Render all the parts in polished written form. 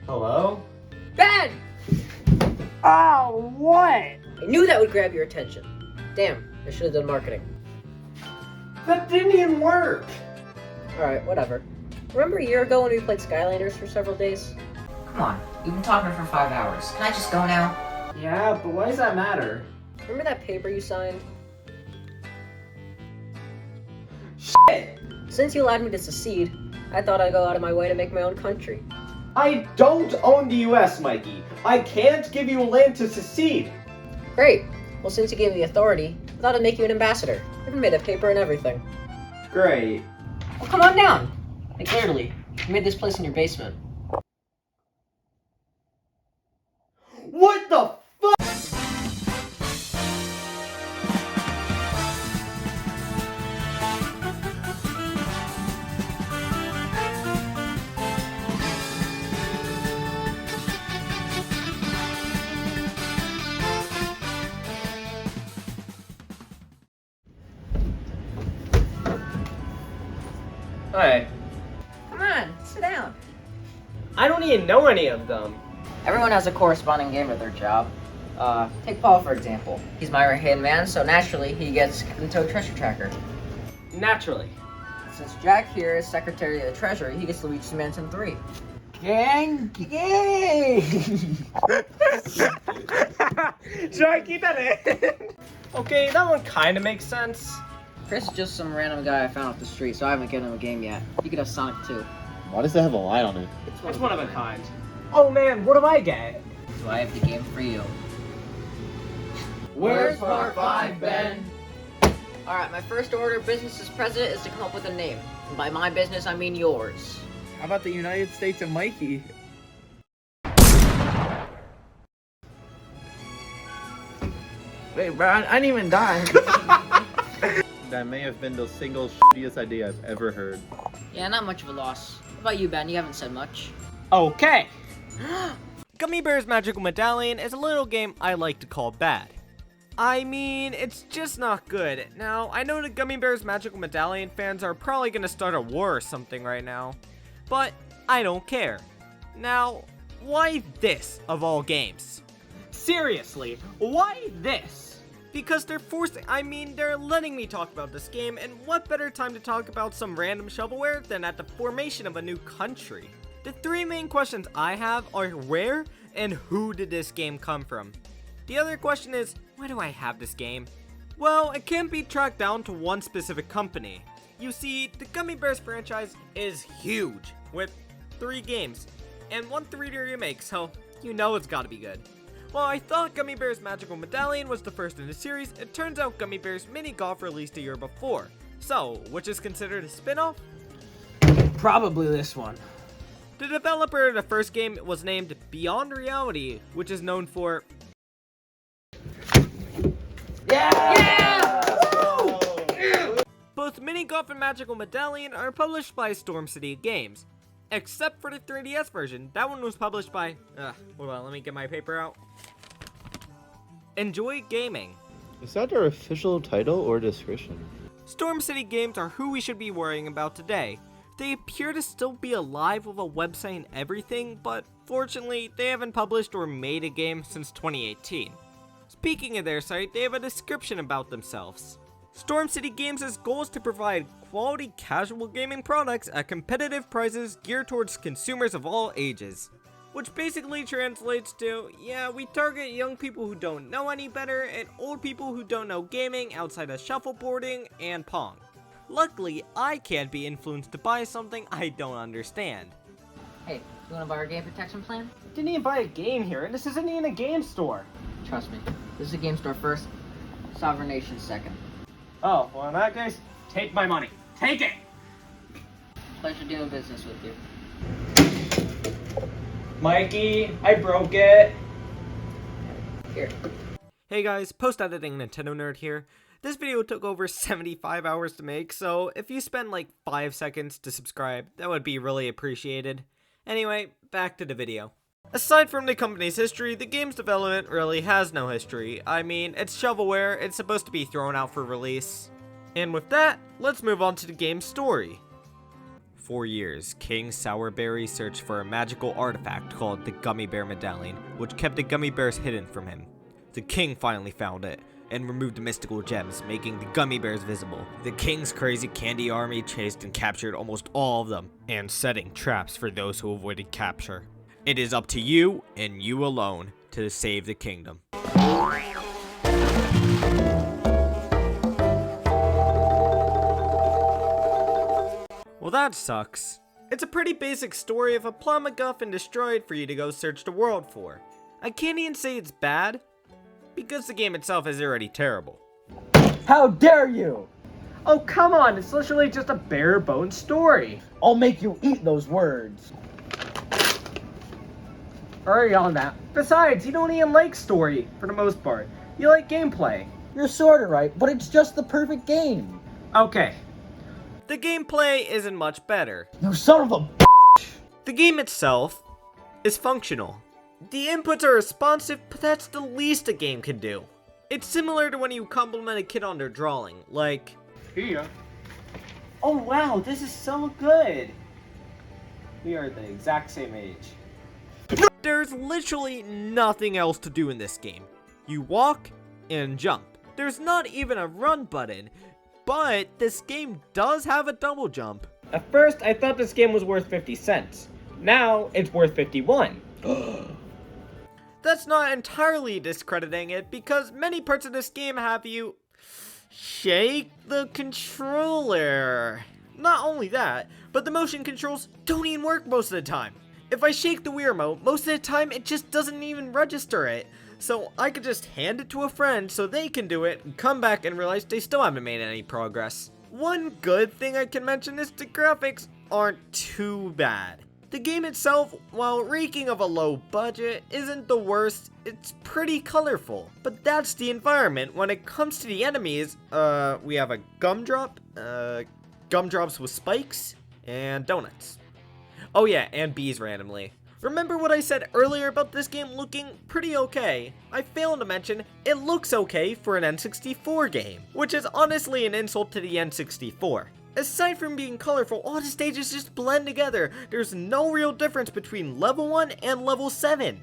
Hello? Ben! Oh, what? I knew that would grab your attention. Damn, I should have done marketing. That didn't even work. Alright, whatever. Remember a year ago when we played Skylanders for several days? Come on, you've been talking for 5 hours. Can I just go now? Yeah, but why does that matter? Remember that paper you signed? Shit! Since you allowed me to secede, I thought I'd go out of my way to make my own country. I don't own the US, Mikey. I can't give you land to secede. Great. Well, since you gave me the authority, I thought I'd make you an ambassador. I even made a paper and everything. Great. Well, come on down. And clearly, you made this place in your basement. What the fuck? Hi. Come on, sit down. I don't even know any of them. Everyone has a corresponding game with their job. Take Paul for example. He's my right-hand man, so naturally he gets into a treasure tracker. Naturally. Since Jack here is Secretary of the Treasury, he gets Luigi's Mansion 3. Gang! Should I keep that in? Okay, that one kind of makes sense. Chris is just some random guy I found off the street, so I haven't given him a game yet. You could have Sonic 2. Why does that have a line on it? It's one of a kind. Oh man, what do I get? So I have the game for you. Where's part 5, Ben? Alright, my first order of business as president is to come up with a name. And by my business, I mean yours. How about the United States of Mikey? Wait, bro, I didn't even die. That may have been the single shittiest idea I've ever heard. Yeah, not much of a loss. What about you, Ben? You haven't said much. Okay. Gummy Bears Magical Medallion is a little game I like to call bad. I mean, it's just not good. Now, I know the Gummy Bears Magical Medallion fans are probably gonna start a war or something right now, but I don't care. Now, why this of all games? Seriously, why this? Because they're they're letting me talk about this game, and what better time to talk about some random shovelware than at the formation of a new country? The three main questions I have are where and who did this game come from? The other question is, why do I have this game? Well, it can't be tracked down to one specific company. You see, the Gummy Bears franchise is huge, with 3 games, and 1 3D remake, so you know it's gotta be good. While I thought Gummy Bears Magical Medallion was the first in the series, it turns out Gummy Bears Mini Golf released a year before. So, which is considered a spin-off? Probably this one. The developer of the first game was named Beyond Reality, which is known for... Yeah! Both Mini Golf and Magical Medallion are published by Storm City Games. Except for the 3DS version. That one was published by... hold on, let me get my paper out. Enjoy Gaming. Is that their official title or description? Storm City Games are who we should be worrying about today. They appear to still be alive with a website and everything, but fortunately, they haven't published or made a game since 2018. Speaking of their site, they have a description about themselves. Storm City Games' goal is to provide quality casual gaming products at competitive prices geared towards consumers of all ages. Which basically translates to, yeah, we target young people who don't know any better and old people who don't know gaming outside of shuffleboarding and Pong. Luckily, I can't be influenced to buy something I don't understand. Hey, you wanna buy our game protection plan? Didn't even buy a game here, and this isn't even a game store. Trust me, this is a game store first, Sovereign Nation second. Oh, well in that case, take my money. Take it! Pleasure doing business with you. Mikey, I broke it. Here. Hey guys, post-editing Nintendo Nerd here. This video took over 75 hours to make, so if you spend like 5 seconds to subscribe, that would be really appreciated. Anyway, back to the video. Aside from the company's history, the game's development really has no history. I mean, it's shovelware, it's supposed to be thrown out for release. And with that, let's move on to the game's story. 4 years, King Sourberry searched for a magical artifact called the Gummy Bear Medallion, which kept the gummy bears hidden from him. The king finally found it, and removed the mystical gems, making the gummy bears visible. The king's crazy candy army chased and captured almost all of them, and setting traps for those who avoided capture. It is up to you, and you alone, to save the kingdom. Well, that sucks. It's a pretty basic story of a plot MacGuffin destroyed for you to go search the world for. I can't even say it's bad, because the game itself is already terrible. How dare you! Oh, come on, it's literally just a bare bones story. I'll make you eat those words. Hurry on that. Besides, you don't even like story, for the most part. You like gameplay. You're sorta right, but it's just the perfect game. Okay. The gameplay isn't much better. You son of a The game itself is functional. The inputs are responsive, but that's the least a game can do. It's similar to when you compliment a kid on their drawing, like, Here. Oh wow, this is so good. We are the exact same age. there's literally nothing else to do in this game. You walk and jump. There's not even a run button, but this game does have a double jump. At first, I thought this game was worth 50 cents. Now, it's worth 51. That's not entirely discrediting it, because many parts of this game have you shake the controller. Not only that, but the motion controls don't even work most of the time. If I shake the Wii remote, most of the time it just doesn't even register it. So I could just hand it to a friend so they can do it and come back and realize they still haven't made any progress. One good thing I can mention is the graphics aren't too bad. The game itself, while reeking of a low budget, isn't the worst. It's pretty colorful, but that's the environment. When it comes to the enemies, we have a gumdrop, gumdrops with spikes, and donuts. Oh yeah, and bees randomly. Remember what I said earlier about this game looking pretty okay? I failed to mention, it looks okay for an N64 game, which is honestly an insult to the N64. Aside from being colorful, all the stages just blend together. There's no real difference between level 1 and level 7.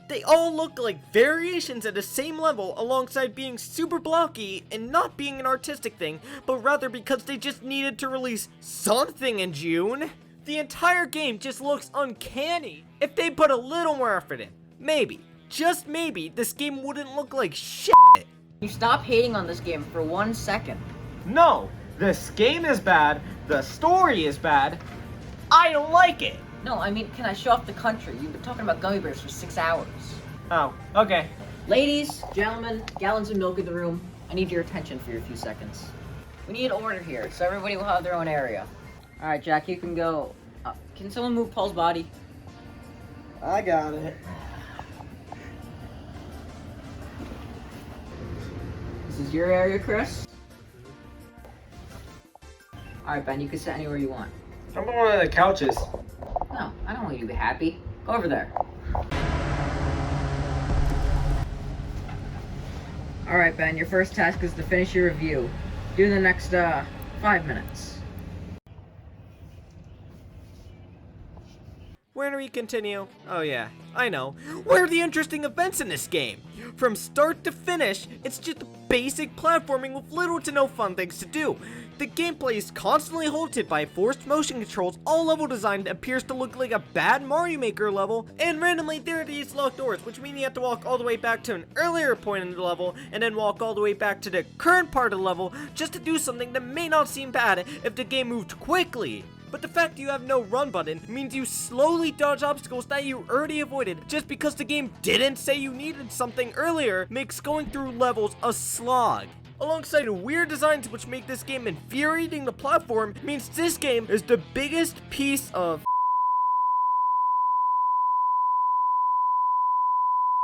They all look like variations at the same level alongside being super blocky and not being an artistic thing, but rather because they just needed to release something in June. The entire game just looks uncanny. If they put a little more effort in, maybe, just maybe, this game wouldn't look like shit. You stop hating on this game for 1 second. No, this game is bad, the story is bad, I don't like it. No, I mean, can I show off the country? You've been talking about gummy bears for 6 hours. Oh, okay. Ladies, gentlemen, gallons of milk in the room. I need your attention for a few seconds. We need order here, so everybody will have their own area. Alright, Jack, you can go. Can someone move Paul's body? I got it. This is your area, Chris. Alright, Ben, you can sit anywhere you want. How about one of the couches? No, I don't want you to be happy. Go over there. Alright, Ben, your first task is to finish your review. Do in the next, 5 minutes. Where do we continue? Oh yeah, I know. Where are the interesting events in this game? From start to finish, it's just basic platforming with little to no fun things to do. The gameplay is constantly halted by forced motion controls, all level design appears to look like a bad Mario Maker level, and randomly there are these locked doors, which mean you have to walk all the way back to an earlier point in the level, and then walk all the way back to the current part of the level, just to do something that may not seem bad if the game moved quickly. But the fact you have no run button means you slowly dodge obstacles that you already avoided just because the game didn't say you needed something earlier makes going through levels a slog. Alongside weird designs which make this game infuriating to platform means this game is the biggest piece of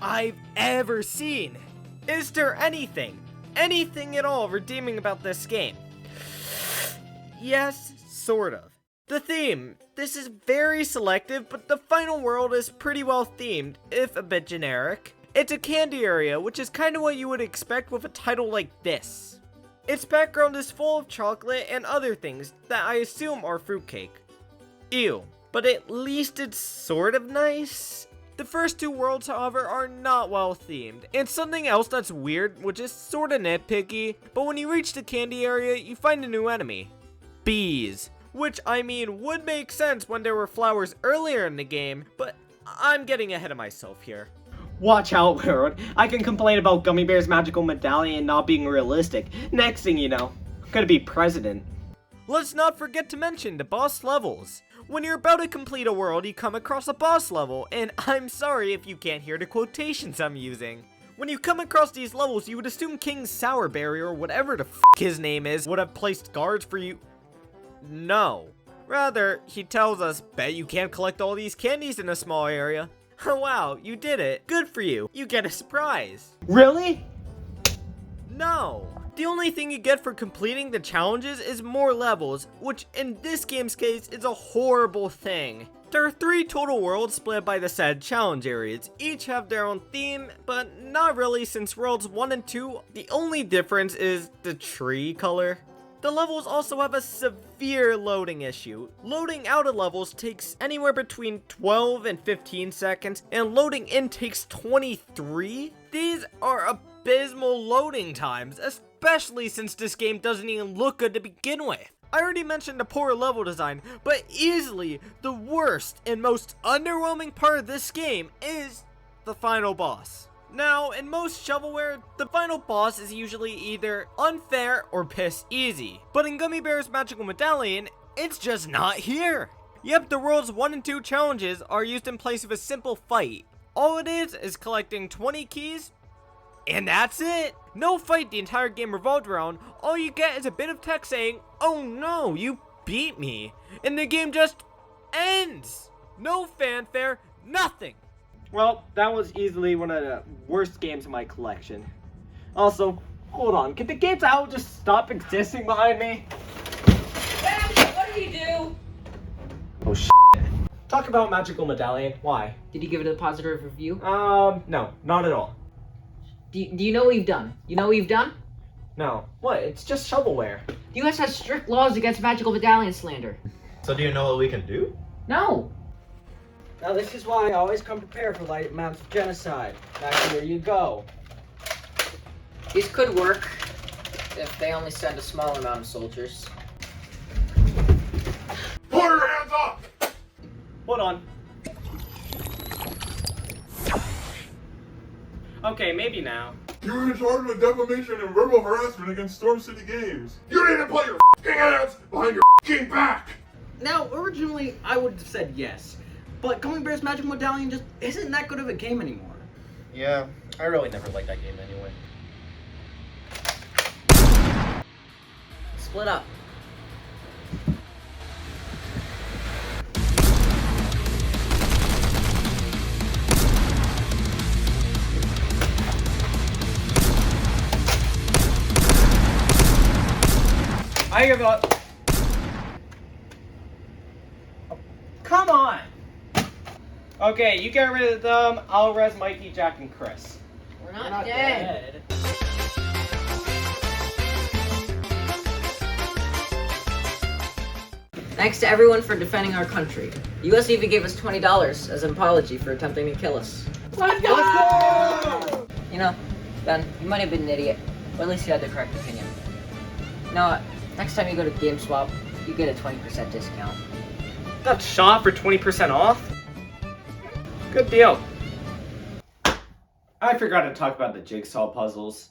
I've ever seen. Is there anything at all redeeming about this game? Yes, sort of. The theme. This is very selective, but the final world is pretty well themed, if a bit generic. It's a candy area, which is kind of what you would expect with a title like this. Its background is full of chocolate and other things that I assume are fruitcake. Ew. But at least it's sort of nice. The first two worlds, however, are not well themed. And something else that's weird, which is sort of nitpicky, but when you reach the candy area, you find a new enemy. Bees. Which, I mean, would make sense when there were flowers earlier in the game, but I'm getting ahead of myself here. Watch out, world. I can complain about Gummy Bears Magical Medallion not being realistic. Next thing you know, I'm gonna be president. Let's not forget to mention the boss levels. When you're about to complete a world, you come across a boss level, and I'm sorry if you can't hear the quotations I'm using. When you come across these levels, you would assume King Sourberry, or whatever the f his name is, would have placed guards for you. No. Rather, he tells us, bet you can't collect all these candies in a small area. Oh wow, you did it. Good for you. You get a surprise. Really? No. The only thing you get for completing the challenges is more levels, which in this game's case is a horrible thing. There are 3 total worlds split by the said challenge areas. Each have their own theme, but not really, since worlds 1 and 2, the only difference is the tree color. The levels also have a severe loading issue. Loading out of levels takes anywhere between 12 and 15 seconds, and loading in takes 23? These are abysmal loading times, especially since this game doesn't even look good to begin with. I already mentioned the poor level design, but easily the worst and most underwhelming part of this game is the final boss. Now, in most shovelware, the final boss is usually either unfair or piss easy. But in Gummy Bears Magical Medallion, it's just not here. Yep, the world's 1 and 2 challenges are used in place of a simple fight. All it is collecting 20 keys, and that's it. No fight the entire game revolved around. All you get is a bit of text saying, "Oh no, you beat me." And the game just ends. No fanfare, nothing. Well, that was easily one of the worst games in my collection. Also, hold on, can the games out just stop existing behind me? Dad, what did he do? Oh shit. Talk about Magical Medallion, why? Did you give it a positive review? No, not at all. Do you know what you've done? You know what you've done? No. What? It's just shovelware. The US has strict laws against Magical Medallion slander. So do you know what we can do? No. Now this is why I always come prepared for light amounts of genocide. Now here you go. These could work if they only send a small amount of soldiers. Put your hands up! Hold on. Okay, maybe now. You're in charge of defamation and verbal harassment against Storm City Games. You need to put your hands behind your back! Now, originally, I would have said yes. But Gummy Bears Magical Medallion just isn't that good of a game anymore. Yeah, I really never liked that game anyway. Split up. I give up. Oh, come on! Okay, you get rid of them, I'll res Mikey, Jack, and Chris. We're not dead. Thanks to everyone for defending our country. The US even gave us $20 as an apology for attempting to kill us. Let's go! You know, Ben, you might have been an idiot, but at least you had the correct opinion. You know what? Next time you go to GameSwap, you get a 20% discount. That shop for 20% off? Good deal. I forgot to talk about the jigsaw puzzles.